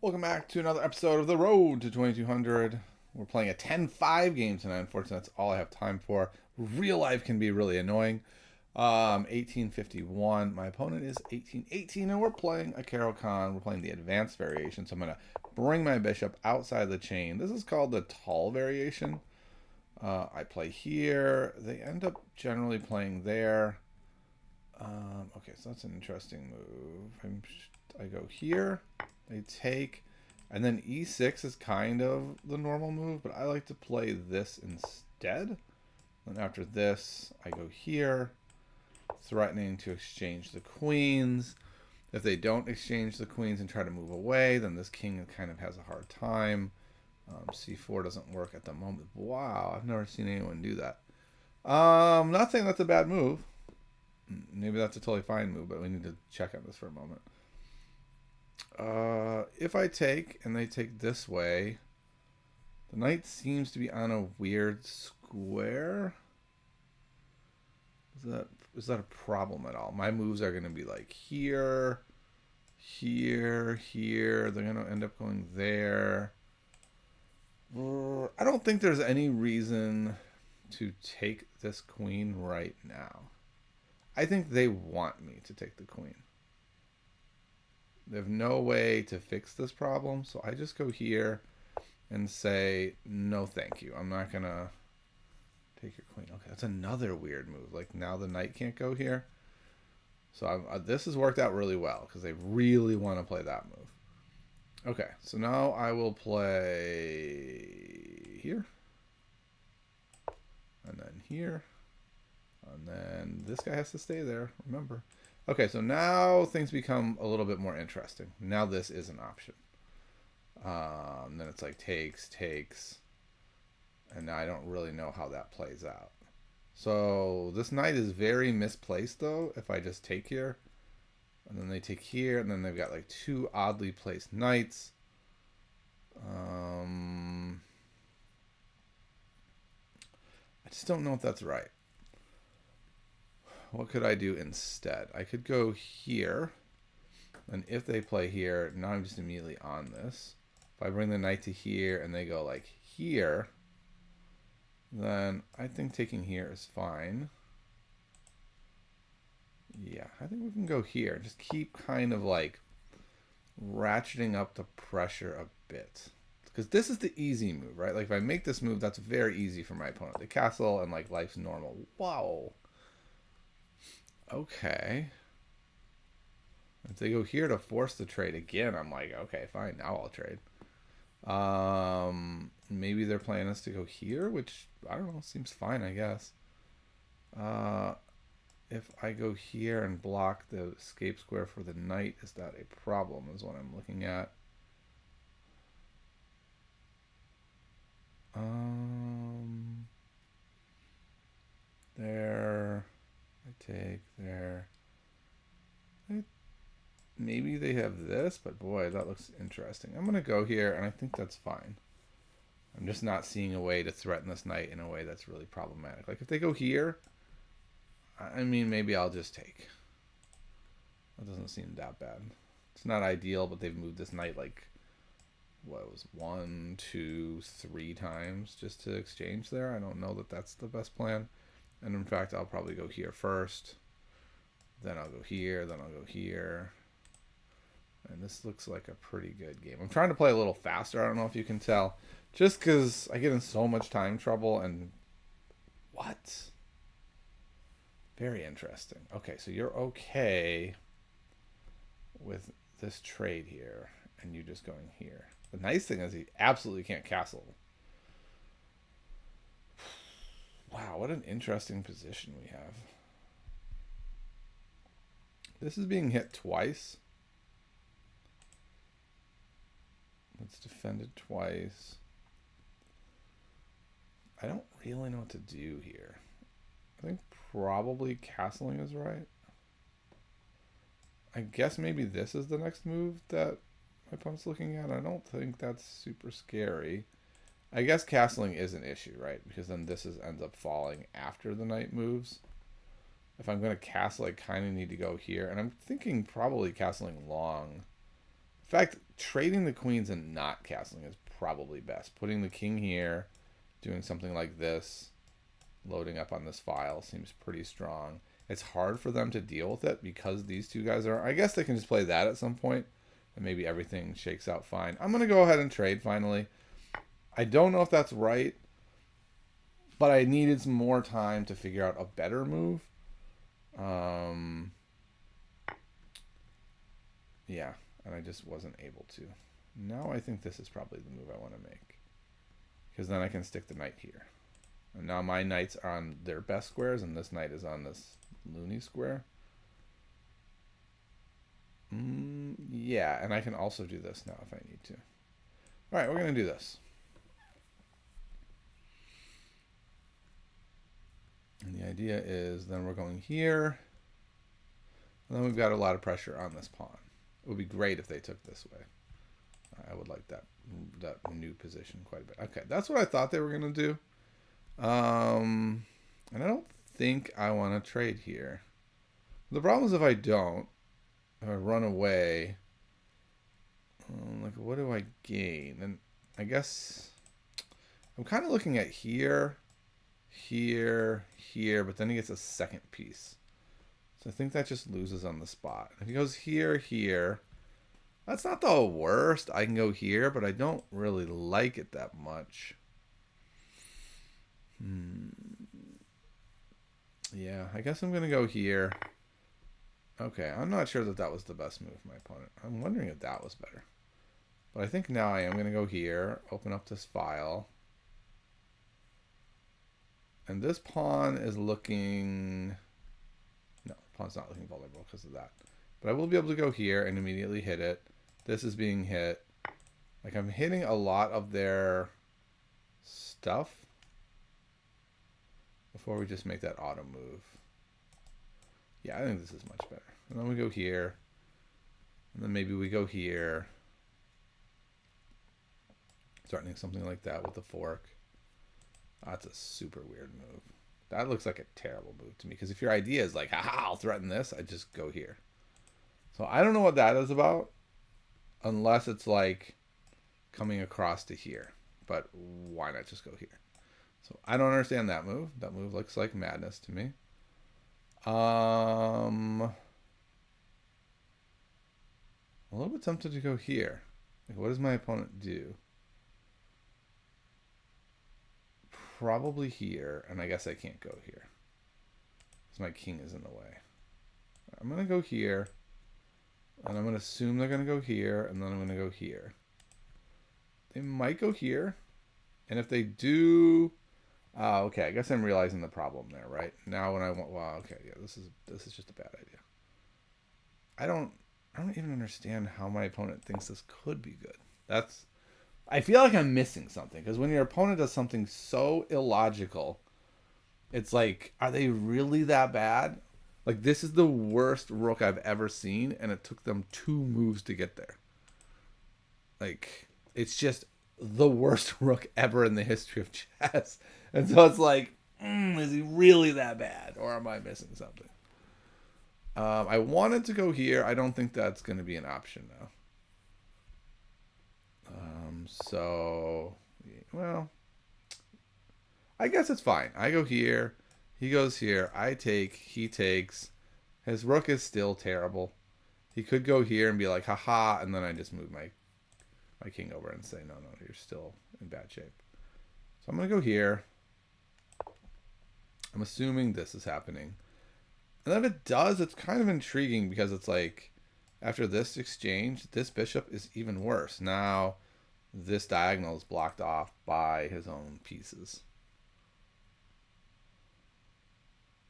Welcome back to another episode of The Road to 2200. We're playing a 10-5 game tonight. Unfortunately, that's all I have time for. Real life can be really annoying. 1851. My opponent is 1818, and we're playing a Caro-Kann. We're playing the advanced variation, so I'm going to bring my bishop outside the chain. This is called the tall variation. I play here. They end up generally playing there. Okay, so that's an interesting move. I go here. They take, and then e6 is kind of the normal move, but I like to play this instead. And after this, I go here, threatening to exchange the queens. If they don't exchange the queens and try to move away, then this king kind of has a hard time. C4 doesn't work at the moment. Wow, I've never seen anyone do that. Not saying that's a bad move. Maybe that's a totally fine move, but we need to check on this for a moment. If I take and they take this way, the knight seems to be on a weird square. Is that a problem at all? My moves are going to be like here, here, here. They're going to end up going there. I don't think there's any reason to take this queen right now. I think they want me to take the queen. They have no way to fix this problem, so I just go here and say, no thank you. I'm not going to take your queen. Okay, that's another weird move. Like, now the knight can't go here. So this has worked out really well, because they really want to play that move. Okay, so now I will play here. And then here. And then this guy has to stay there, remember. Okay, so now things become a little bit more interesting. Now this is an option. Then it's like takes. And now I don't really know how that plays out. So this knight is very misplaced, though, if I just take here. And then they take here, and then they've got like two oddly placed knights. I just don't know if that's right. What could I do instead? I could go here. And if they play here, now I'm just immediately on this. If I bring the knight to here and they go like here, then I think taking here is fine. Yeah, I think we can go here. Just keep kind of like ratcheting up the pressure a bit. Because this is the easy move, right? Like if I make this move, that's very easy for my opponent. The castle and like life's normal. Wow. Okay. If they go here to force the trade again, I'm like, okay, fine, now I'll trade. Maybe they're planning us to go here, which, I don't know, seems fine, I guess. If I go here and block the escape square for the knight, is that a problem, is what I'm looking at. There. I take there. Maybe they have this, but boy, that looks interesting. I'm going to go here, and I think that's fine. I'm just not seeing a way to threaten this knight in a way that's really problematic. Like, if they go here, I mean, maybe I'll just take. That doesn't seem that bad. It's not ideal, but they've moved this knight, like, what was 1, 2, 3 times just to exchange there. I don't know that that's the best plan. And in fact, I'll probably go here first. Then I'll go here. Then I'll go here. And this looks like a pretty good game. I'm trying to play a little faster. I don't know if you can tell. Just because I get in so much time trouble and... What? Very interesting. Okay, so you're okay with this trade here. And you just going here. The nice thing is he absolutely can't castle. Wow, what an interesting position we have. This is being hit twice. It's defended twice. I don't really know what to do here. I think probably castling is right. I guess maybe this is the next move that my opponent's looking at. I don't think that's super scary. I guess castling is an issue, right? Because then this ends up falling after the knight moves. If I'm going to castle, I kind of need to go here. And I'm thinking probably castling long fact, trading the queens and not castling is probably best. Putting the king here, doing something like this, loading up on this file seems pretty strong. It's hard for them to deal with it because these two guys are... I guess they can just play that at some point, and maybe everything shakes out fine. I'm going to go ahead and trade finally. I don't know if that's right, but I needed some more time to figure out a better move. Yeah, and I just wasn't able to. Now I think this is probably the move I want to make, because then I can stick the knight here. And now my knights are on their best squares, and this knight is on this loony square. Yeah, and I can also do this now if I need to. All right, we're going to do this. And the idea is then we're going here. And then we've got a lot of pressure on this pawn. It would be great if they took this way. I would like that new position quite a bit. Okay, that's what I thought they were going to do. And I don't think I want to trade here. The problem is if I don't, if I run away, like what do I gain? And I guess I'm kind of looking at here, here, here, but then he gets a second piece. So I think that just loses on the spot. If he goes here, here, that's not the worst. I can go here, but I don't really like it that much. Yeah, I guess I'm going to go here. Okay, I'm not sure that that was the best move for my opponent. I'm wondering if that was better. But I think now I am going to go here, open up this file. And this pawn is looking... No, pawn's not looking vulnerable because of that. But I will be able to go here and immediately hit it. This is being hit. Like, I'm hitting a lot of their stuff before we just make that auto move. Yeah, I think this is much better. And then we go here. And then maybe we go here. Starting something like that with the fork. That's a super weird move. That looks like a terrible move to me. Because if your idea is like, haha, I'll threaten this, I just go here. So I don't know what that is about. Unless it's like coming across to here. But why not just go here? So I don't understand that move. That move looks like madness to me. I'm a little bit tempted to go here. Like, what does my opponent do? Probably here, and I guess I can't go here because my king is in the way. I'm going to go here, and I'm going to assume they're going to go here, and then I'm going to go here. They might go here, and if they do... okay, I guess I'm realizing the problem there, right? Now when I want... Wow, okay, yeah, this is just a bad idea. I don't even understand how my opponent thinks this could be good. I feel like I'm missing something, because when your opponent does something so illogical, it's like, are they really that bad? Like, this is the worst rook I've ever seen, and it took them 2 moves to get there. Like, it's just the worst rook ever in the history of chess. And so it's like, is he really that bad, or am I missing something? I wanted to go here. I don't think that's going to be an option now. So, well, I guess it's fine. I go here. He goes here. I take. He takes. His rook is still terrible. He could go here and be like, haha, and then I just move my king over and say, no, you're still in bad shape. So I'm going to go here. I'm assuming this is happening. And if it does, it's kind of intriguing because it's like, after this exchange, this bishop is even worse. Now, this diagonal is blocked off by his own pieces.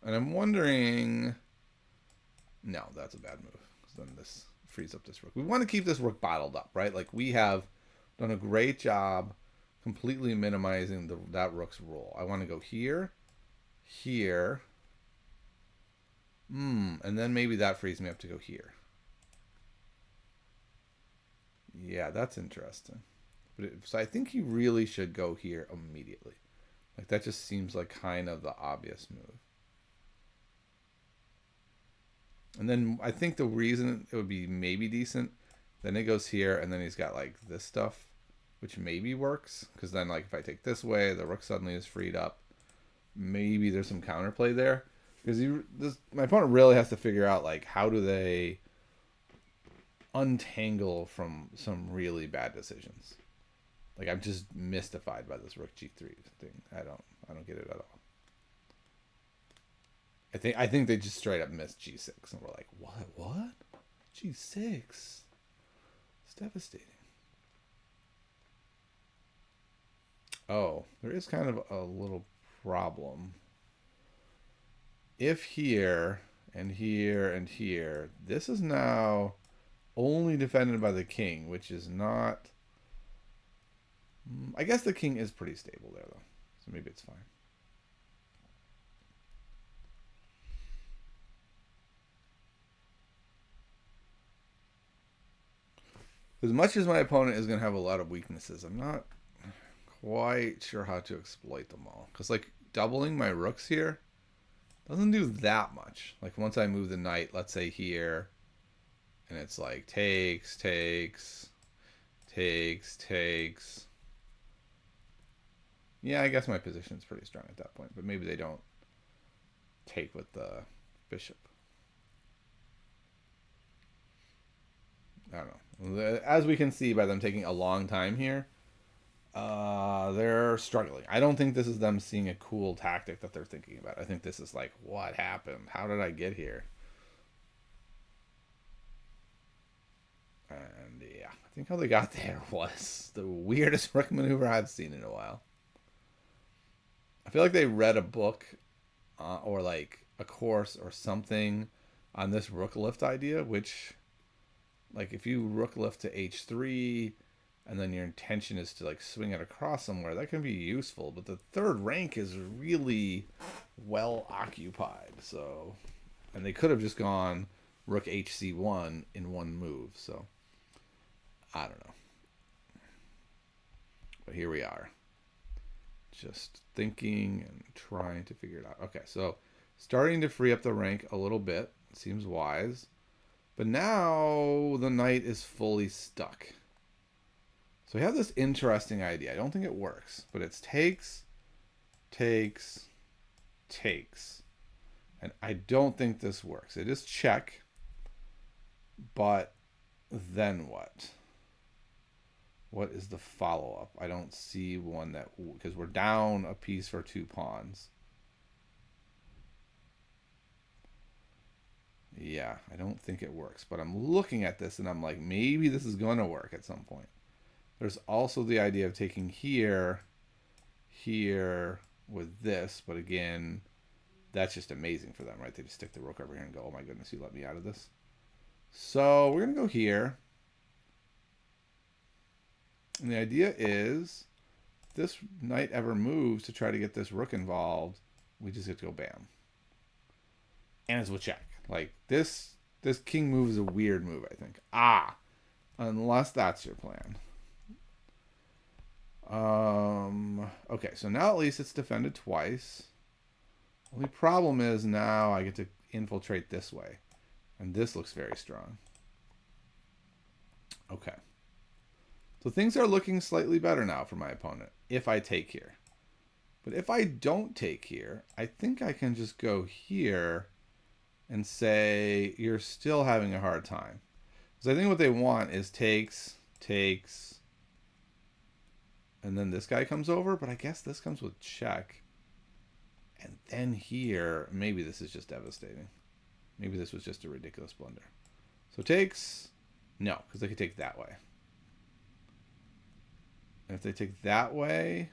And I'm wondering... No, that's a bad move. Because then this frees up this rook. We want to keep this rook bottled up, right? Like, we have done a great job completely minimizing that rook's role. I want to go here, here, and then maybe that frees me up to go here. Yeah, that's interesting. So I think he really should go here immediately. Like, that just seems like kind of the obvious move. And then I think the reason it would be maybe decent Then it goes here, and then he's got like this stuff, which maybe works. Because then like if I take this way, the rook suddenly is freed up. Maybe there's some counterplay there. Because my opponent really has to figure out like how do they untangle from some really bad decisions. Like I'm just mystified by this rook g3 thing. I don't get it at all. I think they just straight up missed g6 and we're like, what? G6? It's devastating. Oh, there is kind of a little problem. If here and here and here, this is now only defended by the king, which is not... I guess the king is pretty stable there, though. So maybe it's fine. As much as my opponent is going to have a lot of weaknesses, I'm not quite sure how to exploit them all. Because, like, doubling my rooks here doesn't do that much. Like, once I move the knight, let's say here, and it's like takes. Yeah, I guess my position is pretty strong at that point, but maybe they don't take with the bishop. I don't know. As we can see by them taking a long time here, they're struggling. I don't think this is them seeing a cool tactic that they're thinking about. I think this is like, what happened? How did I get here? And yeah, I think how they got there was the weirdest rook maneuver I've seen in a while. I feel like they read a book or like a course or something on this rook lift idea, which, like, if you rook lift to h3 and then your intention is to like swing it across somewhere, that can be useful, but the third rank is really well occupied. So, and they could have just gone rook hc1 in one move. So I don't know, but here we are, just thinking and trying to figure it out. Okay, so starting to free up the rank a little bit seems wise, but now the knight is fully stuck. So we have this interesting idea. I don't think it works, but it's takes, and I don't think this works. It is check, but then what? What is the follow-up? I don't see one that... because we're down a piece for 2 pawns. Yeah, I don't think it works. But I'm looking at this and I'm like, maybe this is going to work at some point. There's also the idea of taking here with this. But again, that's just amazing for them, right? They just stick the rook over here and go, oh my goodness, you let me out of this. So we're going to go here. And the idea is, if this knight ever moves to try to get this rook involved, we just get to go bam. And it's with check. Like, this king move is a weird move, I think. Unless that's your plan. Okay, so now at least it's defended twice. Only problem is now I get to infiltrate this way. And this looks very strong. Okay. So things are looking slightly better now for my opponent if I take here. But if I don't take here, I think I can just go here and say you're still having a hard time. Because I think what they want is takes, and then this guy comes over, but I guess this comes with check. And then here, maybe this is just devastating. Maybe this was just a ridiculous blunder. So takes, no, because they could take that way. And if they take that way,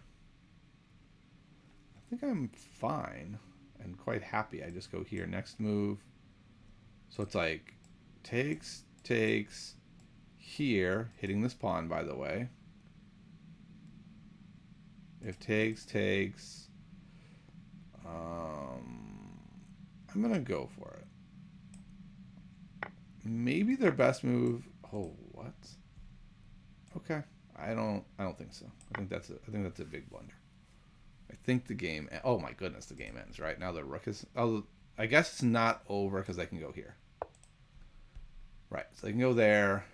I think I'm fine and quite happy. I just go here, next move. So it's like takes, here, hitting this pawn, by the way. If takes, I'm going to go for it. Maybe their best move. Oh, what? Okay. I don't think so. I think that's a big blunder. I think the game... oh my goodness, the game ends, right? Now the rook is... oh, I guess it's not over because I can go here. Right, so I can go there.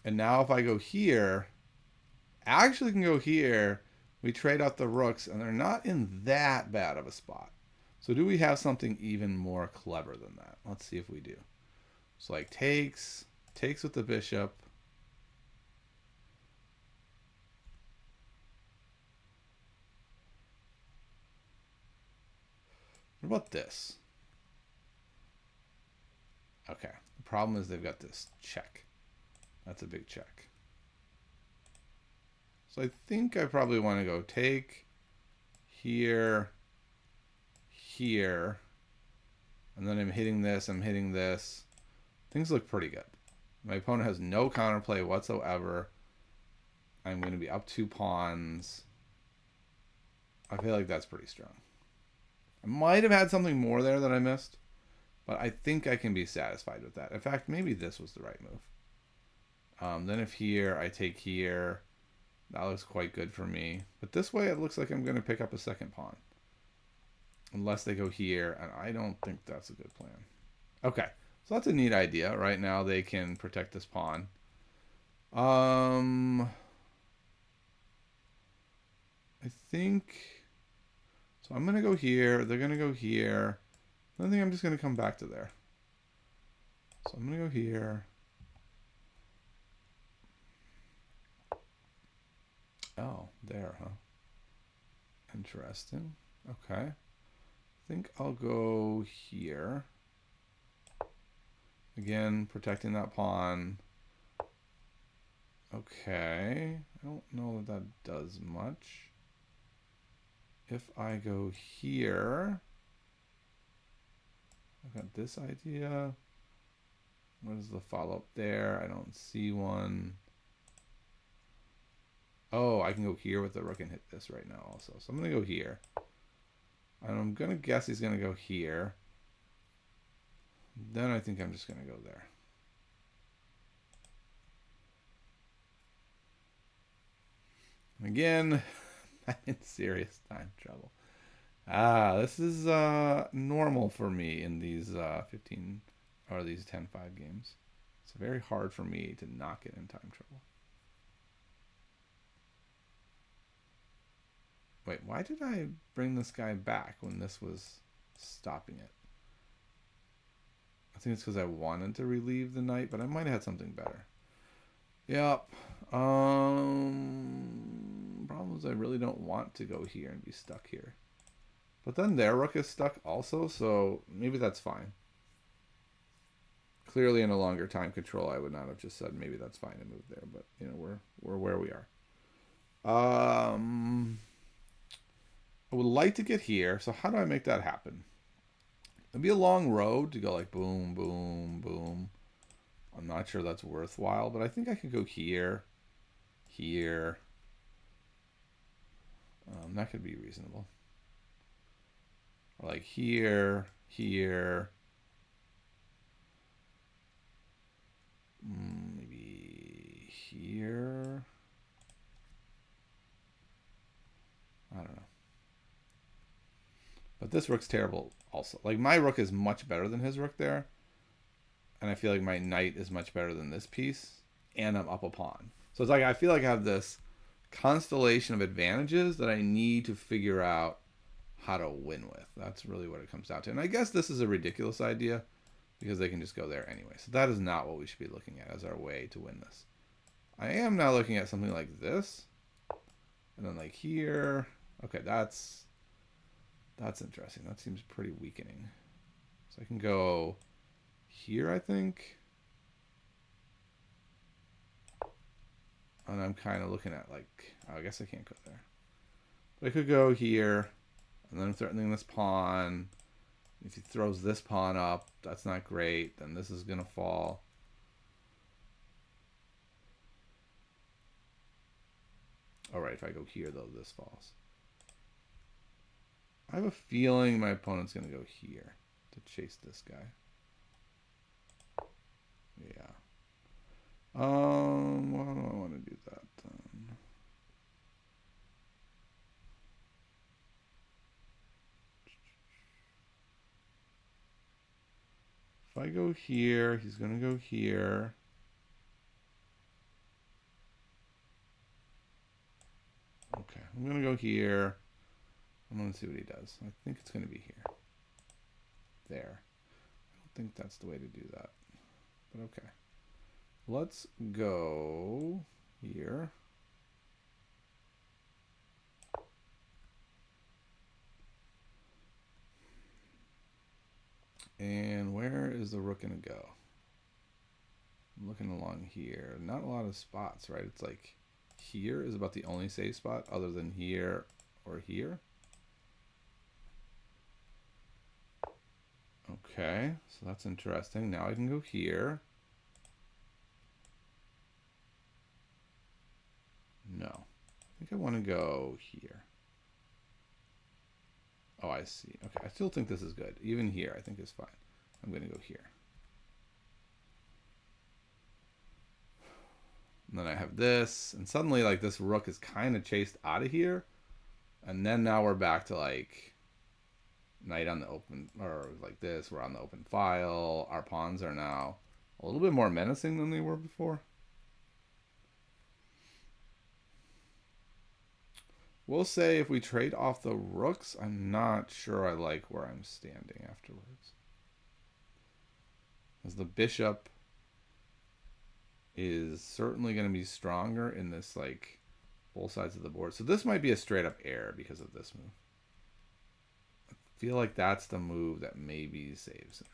And now if I go here, I actually can go here. We trade out the rooks, and they're not in that bad of a spot. So do we have something even more clever than that? Let's see if we do. So like takes with the bishop. What about this? Okay. The problem is they've got this check. That's a big check. So I think I probably want to go take here, here, and then I'm hitting this, I'm hitting this. Things look pretty good. My opponent has no counterplay whatsoever. I'm going to be up 2 pawns. I feel like that's pretty strong. I might have had something more there that I missed, but I think I can be satisfied with that. In fact, maybe this was the right move. Then if here, I take here. That looks quite good for me. But this way, it looks like I'm going to pick up a second pawn. Unless they go here, and I don't think that's a good plan. Okay, so that's a neat idea. Right now, they can protect this pawn. I think... So I'm going to go here. They're going to go here. I think I'm just going to come back to there. So I'm going to go here. Oh, there, huh? Interesting. Okay. I think I'll go here. Again, protecting that pawn. Okay. I don't know that that does much. If I go here, I've got this idea. What is the follow-up there? I don't see one. Oh, I can go here with the rook and hit this right now also. So I'm going to go here. And I'm going to guess he's going to go here. Then I think I'm just going to go there. Again, I'm in serious time trouble. This is normal for me in these 15 or these 10-5 games. It's very hard for me to not get in time trouble. Wait, why did I bring this guy back when this was stopping it? I think it's because I wanted to relieve the knight, but I might have had something better. Yep. Problem is I really don't want to go here and be stuck here. But then their rook is stuck also, so maybe that's fine. Clearly in a longer time control, I would not have just said maybe that's fine to move there, but you know, we're where we are. I would like to get here, so how do I make that happen? It'd be a long road to go like boom, boom, boom. I'm not sure that's worthwhile, but I think I could go here, here. That could be reasonable. Or like here, here. Maybe here. I don't know. But this rook's terrible also. Like my rook is much better than his rook there. And I feel like my knight is much better than this piece. And I'm up a pawn. So it's like I feel like I have this constellation of advantages that I need to figure out how to win with. That's really what it comes down to. And I guess this is a ridiculous idea because they can just go there anyway. So that is not what we should be looking at as our way to win this. I am now looking at something like this. And then like here. Okay, that's interesting. That seems pretty weakening. So I can go here, I think. And I'm kind of looking at like, oh, I guess I can't go there. But I could go here. And then I'm threatening this pawn. If he throws this pawn up, that's not great. Then this is going to fall. All right, if I go here, though, this falls. I have a feeling my opponent's going to go here to chase this guy. Yeah. Why do I want to do that then? If I go here, he's going to go here. Okay, I'm going to go here. I'm going to see what he does. I think it's going to be here. There. I don't think that's the way to do that. But okay. Let's go here. And where is the rook going to go? I'm looking along here. Not a lot of spots, right? It's like here is about the only safe spot other than here or here. Okay, so that's interesting. Now I can go here. No. I think I want to go here. Oh, I see. Okay, I still think this is good. Even here, I think is fine. I'm going to go here. And then I have this, and suddenly, like, this rook is kind of chased out of here. And then now we're back to, like, knight on the open, or like this. We're on the open file. Our pawns are now a little bit more menacing than they were before. We'll say if we trade off the rooks, I'm not sure I like where I'm standing afterwards. As the bishop is certainly going to be stronger in this, like, both sides of the board. So this might be a straight up error because of this move. I feel like that's the move that maybe saves him.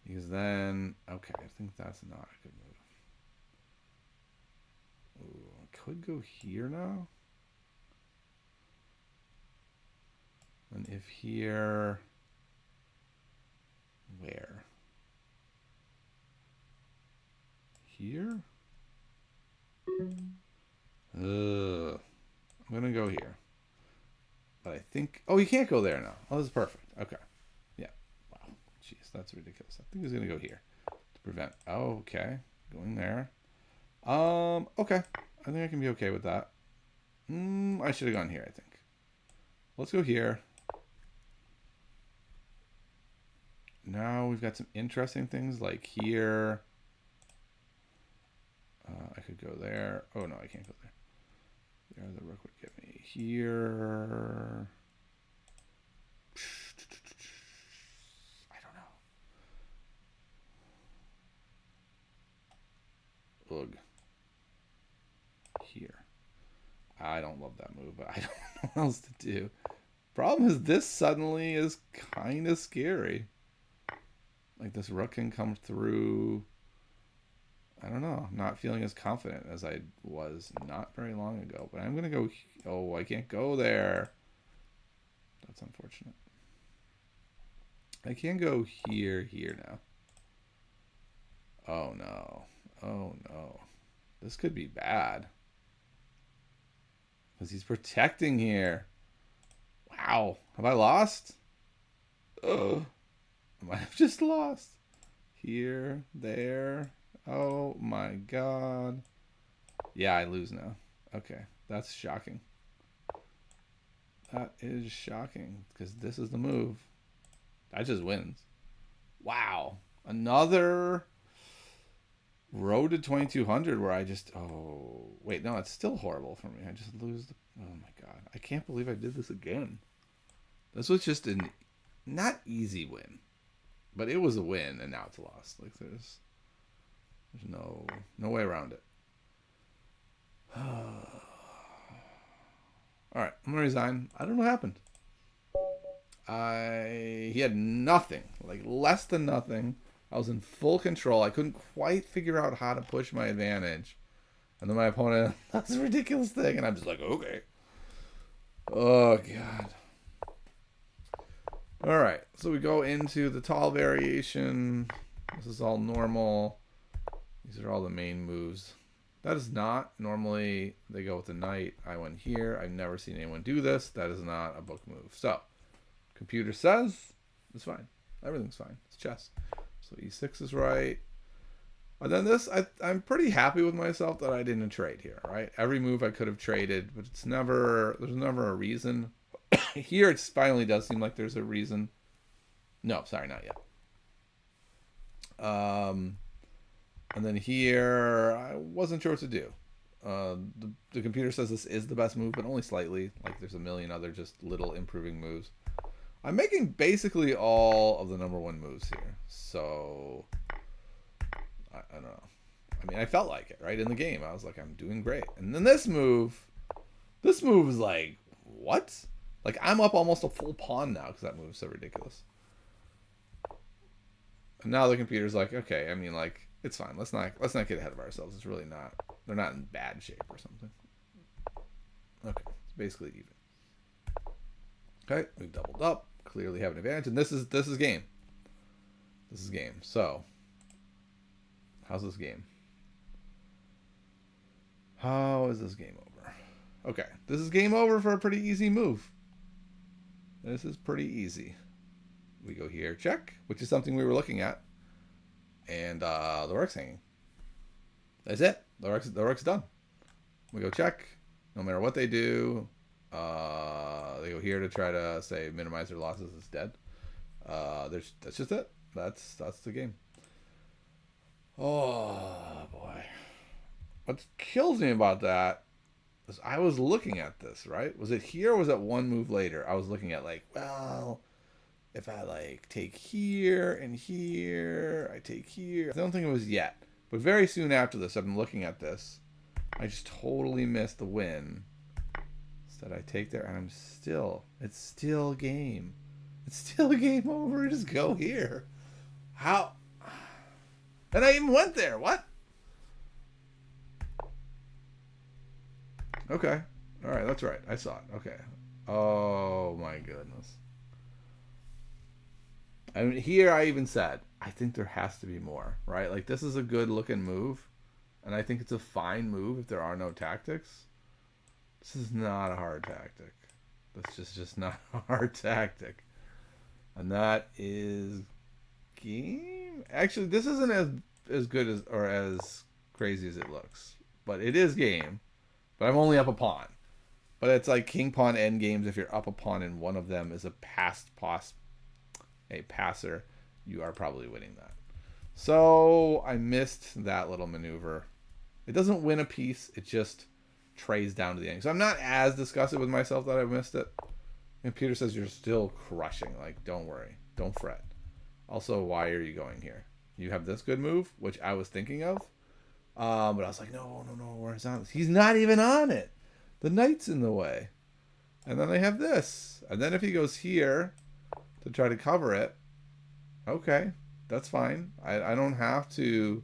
Because then, okay, I think that's not a good move. Ooh, I could go here now. And if here, where? Here? I'm gonna go here. But I think, oh, you can't go there now. Oh, this is perfect. Okay. Yeah. Wow. Jeez, that's ridiculous. I think he's gonna go here to prevent. Oh, okay. Going there. Okay. I think I can be okay with that. I should have gone here, I think. Let's go here. Now we've got some interesting things like here. I could go there. Oh, no, I can't go there. There the rook would get me. Here. I don't know. Ugh. Here. I don't love that move, but I don't know what else to do. Problem is this suddenly is kind of scary. Like this rook can come through. I don't know. I'm not feeling as confident as I was not very long ago. But I'm going to go. Oh, I can't go there. That's unfortunate. I can go here now. Oh, no. Oh, no. This could be bad. Because he's protecting here. Wow. Have I lost? Oh. I might have just lost. Here, there. Oh my god. Yeah, I lose now. Okay, that's shocking. That is shocking because this is the move. That just wins. Wow. Another road to 2200 where I just, oh, wait, no, it's still horrible for me. I just lose the, oh my god. I can't believe I did this again. This was just a not easy win. But it was a win, and now it's a loss. Like there's no way around it. All right, I'm gonna resign. I don't know what happened. He had nothing, like less than nothing. I was in full control. I couldn't quite figure out how to push my advantage, and then my opponent, that's a ridiculous thing, and I'm just like, okay. Oh god. All right, so we go into the tall variation. This is all normal. These are all the main moves. That is not normally they go with the knight. I went here. I've never seen anyone do this. That is not a book move. So, computer says it's fine. Everything's fine. It's chess. So e6 is right. And then this, I'm pretty happy with myself that I didn't trade here. Right, every move I could have traded, but there's never a reason. Here it finally does seem like there's a reason. No, sorry, not yet. And then here, I wasn't sure what to do. The computer says this is the best move, but only slightly. Like there's a million other just little improving moves. I'm making basically all of the number one moves here. So, I don't know. I mean, I felt like it, right? In the game, I was like, I'm doing great. And then this move is like, what? Like, I'm up almost a full pawn now because that move's so ridiculous. And now the computer's like, okay, I mean, like, it's fine. Let's not get ahead of ourselves. It's really not. They're not in bad shape or something. Okay, it's basically even. Okay, we've doubled up. Clearly have an advantage, and this is game. This is game. So, how's this game? How is this game over? Okay, this is game over for a pretty easy move. This is pretty easy. We go here, check, which is something we were looking at, and the rook's hanging. That's it. The rook's done. We go check. No matter what they do, they go here to try to say minimize their losses. It's dead. That's just it. That's the game. Oh boy. What kills me about that is I was looking at this, right? Was it here or was it one move later? I was looking at like, well, if I like take here and here, I take here. I don't think it was yet. But very soon after this, I've been looking at this. I just totally missed the win. Instead I take there and it's still game. It's still game over. Just go here. How? And I even went there. What? Okay. All right. That's right. I saw it. Okay. Oh my goodness. I mean, here I even said, I think there has to be more, right? Like this is a good looking move. And I think it's a fine move if there are no tactics. This is not a hard tactic. That's just not a hard tactic. And that is game. Actually, this isn't as good as or as crazy as it looks. But it is game. But I'm only up a pawn. But it's like king pawn end games. If you're up a pawn and one of them is a passer, you are probably winning that. So I missed that little maneuver. It doesn't win a piece. It just trays down to the end. So I'm not as disgusted with myself that I missed it. The computer says you're still crushing. Like, don't worry. Don't fret. Also, why are you going here? You have this good move, which I was thinking of. But I was like, no, where's on this? He's not even on it. The knight's in the way. And then they have this. And then if he goes here to try to cover it, okay, that's fine. I don't have to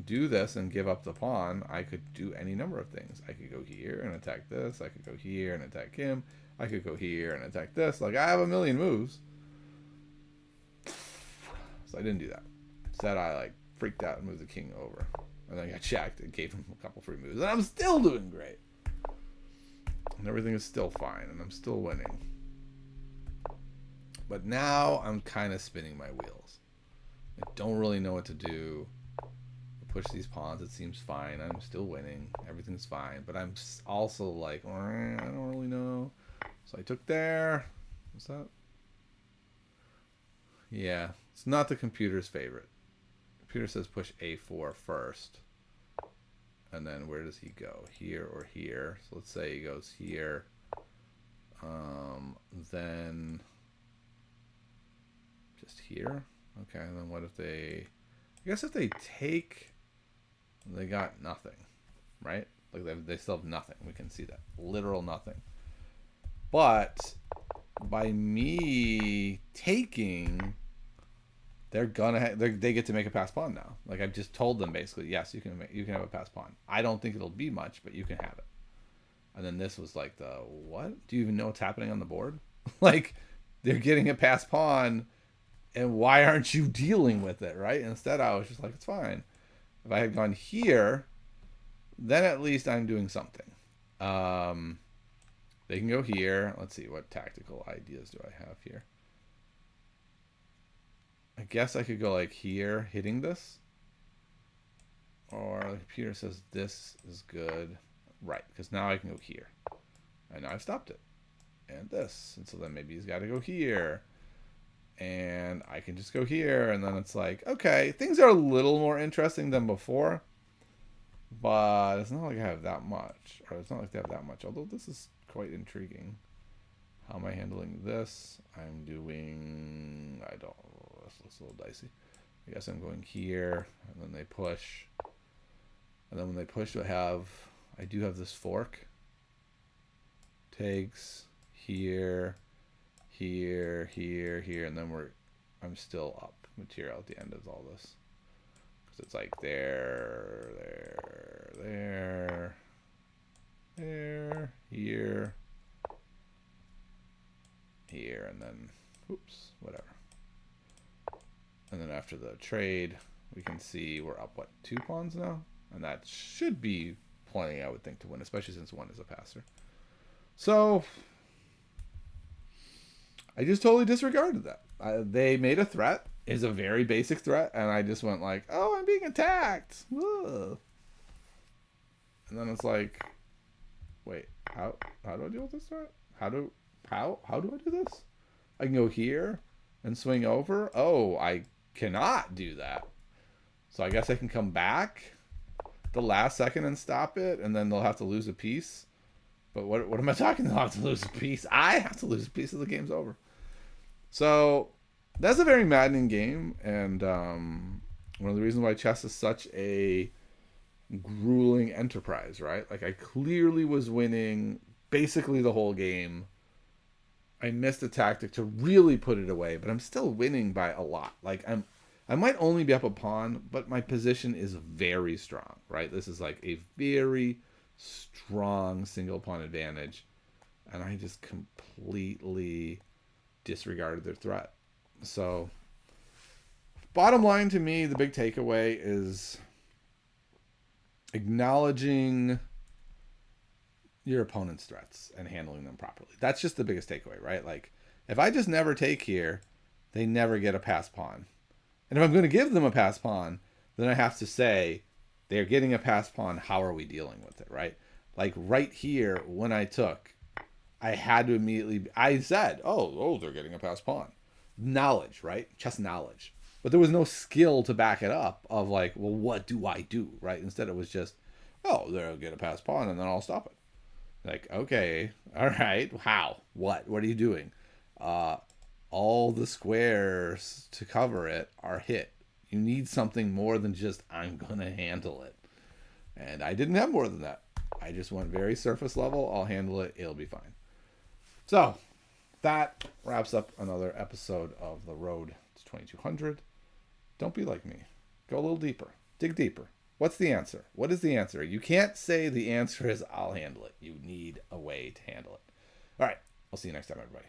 do this and give up the pawn. I could do any number of things. I could go here and attack this. I could go here and attack him. I could go here and attack this. Like, I have a million moves. So I didn't do that. Instead, I like freaked out and moved the king over. And then I got checked and gave him a couple free moves. And I'm still doing great. And everything is still fine. And I'm still winning. But now I'm kind of spinning my wheels. I don't really know what to do. I push these pawns. It seems fine. I'm still winning. Everything's fine. But I'm also like, I don't really know. So I took there. What's that? Yeah. It's not the computer's favorite. The computer says push A4 first. And then where does he go? Here or here? So let's say he goes here. Then just here. Okay, and then what if they... I guess if they take... They got nothing, right? Like they still have nothing. We can see that. Literal nothing. But by me taking... They're gonna they get to make a pass pawn now. Like I've just told them basically, yes, you can have a pass pawn. I don't think it'll be much, but you can have it. And then this was like the what? Do you even know what's happening on the board? Like they're getting a pass pawn, and why aren't you dealing with it, right? Instead, I was just like, it's fine. If I had gone here, then at least I'm doing something. They can go here. Let's see, what tactical ideas do I have here? I guess I could go like here, hitting this. Or the computer says this is good. Right, because now I can go here. And now I've stopped it. And this. And so then maybe he's got to go here. and I can just go here, and then it's like, okay, things are a little more interesting than before, but it's not like I have that much, or it's not like they have that much, although this is quite intriguing. How am I handling this? I'm doing, I don't, this looks a little dicey. I guess I'm going here, and then they push, and then when they push, I do have this fork. Takes here, here, here, here, and then I'm still up material at the end of all this. Because it's like there, here, here, and then, oops, whatever. And then after the trade, we can see we're up, what, 2 pawns now? And that should be plenty, I would think, to win, especially since 1 is a passer. So, I just totally disregarded that. They made a threat. It's a very basic threat, and I just went like, oh, I'm being attacked. Ugh. And then it's like, wait, how do I deal with this threat? How do I do this? I can go here and swing over. Oh, I cannot do that. So I guess I can come back the last second and stop it, and then they'll have to lose a piece. But what am I talking? They'll have to lose a piece. I have to lose a piece, of the game's over. So that's a very maddening game, and one of the reasons why chess is such a grueling enterprise, right? Like, I clearly was winning basically the whole game. I missed a tactic to really put it away, but I'm still winning by a lot. Like, I might only be up a pawn, but my position is very strong, right? This is like a very strong single pawn advantage, and I just completely disregarded their threat. So, bottom line to me, the big takeaway is acknowledging your opponent's threats and handling them properly. That's just the biggest takeaway, right? Like, if I just never take here, they never get a pass pawn. And if I'm going to give them a pass pawn, then I have to say, they're getting a pass pawn, how are we dealing with it, right? Like, right here, when I took, I had to immediately, I said, oh, they're getting a pass pawn. Knowledge, right? Chess knowledge. But there was no skill to back it up of like, well, what do I do, right? Instead, it was just, oh, they'll get a pass pawn, and then I'll stop it. Like, okay, all right, how? What are you doing? All the squares to cover it are hit. You need something more than just, I'm going to handle it. And I didn't have more than that. I just went very surface level. I'll handle it. It'll be fine. So, that wraps up another episode of The Road to 2200. Don't be like me. Go a little deeper. Dig deeper. What's the answer? What is the answer? You can't say the answer is I'll handle it. You need a way to handle it. All right. I'll see you next time, everybody.